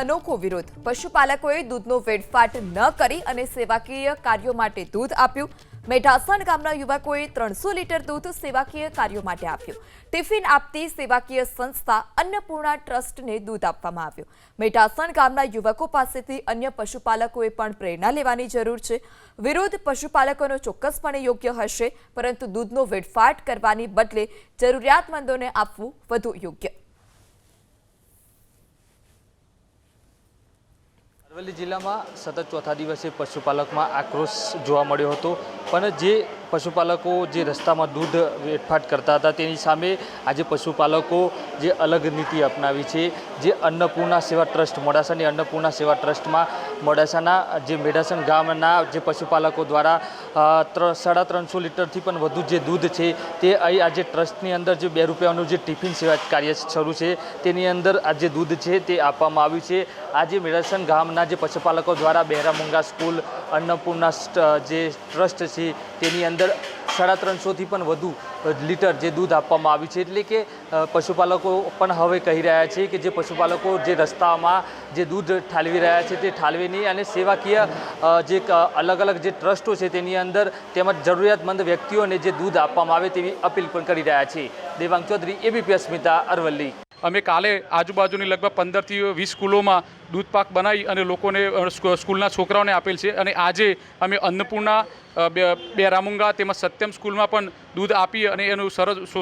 અનોખો વિરોધ। પશુપાલકોએ દૂધનો વેડફાટ ન કરી અને સેવાકીય કાર્યો માટે દૂધ આપ્યું। મેઢાસણ ગામના યુવકોએ 300 લીટર દૂધ સેવાકીય કાર્યો માટે આપ્યું। ટિફિન આપતી સેવાકીય સંસ્થા અન્નપૂર્ણા ટ્રસ્ટને દૂધ આપવામાં આવ્યું। મેઢાસણ ગામના યુવકો પાસેથી અન્ય પશુપાલકોએ પણ પ્રેરણા લેવાની જરૂર છે। વિરોધ પશુપાલકોનો ચોક્કસપણે યોગ્ય હશે, પરંતુ દૂધનો વેડફાટ કરવાની બદલે જરૂરિયાતમંદોને આપવું વધુ યોગ્ય। અરવલ્લી જિલ્લામાં સતત ચોથા દિવસે પશુપાલકમાં આક્રોશ જોવા મળ્યો હતો, પણ જે પશુપાલકો જે રસ્તામાં દૂધ વેડફાટ કરતા હતા તેની સામે આજે પશુપાલકો જે અલગ નીતિ અપનાવી છે। જે અન્નપૂર્ણા સેવા ટ્રસ્ટ મોડાસાની અન્નપૂર્ણા સેવા ટ્રસ્ટમાં મોડાસાના જે મેઢાસણ ગામના જે પશુપાલકો દ્વારા 350 લીટરથી પણ વધુ જે દૂધ છે તે અહીં આજે ટ્રસ્ટની અંદર જે 2 રૂપિયાનું જે ટિફિન સેવા કાર્ય શરૂ છે તેની અંદર આ જે દૂધ છે તે આપવામાં આવ્યું છે। આજે મેઢાસણ ગામના જે પશુપાલકો દ્વારા બહેરામુંગા સ્કૂલ અન્નપૂર્ણા જે ટ્રસ્ટ છે તેની અંદર 350થી પણ વધુ લીટર જે દૂધ આપવામાં આવ્યું છે। એટલે કે પશુપાલકો પણ હવે કહી રહ્યા છે કે જે પશુપાલકો જે રસ્તામાં જે દૂધ ઠાલવી રહ્યા છે તે ઠાલવે નહીં અને સેવાકીય જે અલગ અલગ જે ટ્રસ્ટો છે તેની અંદર તેમજ જરૂરિયાતમંદ વ્યક્તિઓને જે દૂધ આપવામાં આવે તેવી અપીલ પણ કરી રહ્યા છે। દેવાંગ ચૌધરી, એબીપી અસ્મિતા, અરવલ્લી। અમે કાલે આજુબાજુની લગભગ 15થી 20 સ્કૂલોમાં દૂધ પાક બનાવી અને લોકોને સ્કૂલના છોકરાઓને આપેલ છે અને આજે અમે અન્નપૂર્ણા બહેરામુંગા તેમજ સત્યમ સ્કૂલમાં પણ દૂધ આપી અને એનો સરસ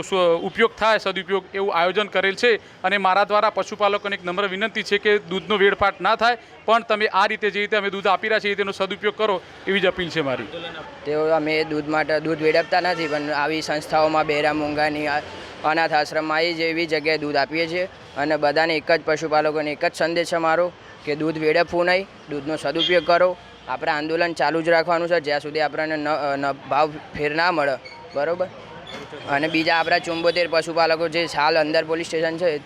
ઉપયોગ થાય, સદુપયોગ એવું આયોજન કરેલ છે। અને મારા દ્વારા પશુપાલકોને એક નમ્ર વિનંતી છે કે દૂધનો વેડફાટ ના થાય, પણ તમે આ રીતે જે રીતે અમે દૂધ આપી રહ્યા છીએ તેનો સદુપયોગ કરો એવી જ અપીલ છે મારી। તેઓ અમે દૂધ વેડફતા નથી, પણ આવી સંસ્થાઓમાં બહેરામુંગાની અનાથ આશ્રમમાં એ જેવી જગ્યાએ દૂધ આપીએ છીએ અને બધાને એક જ પશુપાલકોને એક જ સંદેશ અમારો કે દૂધ વેડફવું નહીં, દૂધનો સદુપયોગ કરો। આપણે આંદોલન ચાલુ જ રાખવાનું છે જ્યાં સુધી આપણને ભાવ ફેર ના મળે, બરાબર। અને બીજા આપણા 74 પશુપાલકો જે હાલ અંદર પોલીસ સ્ટેશન છે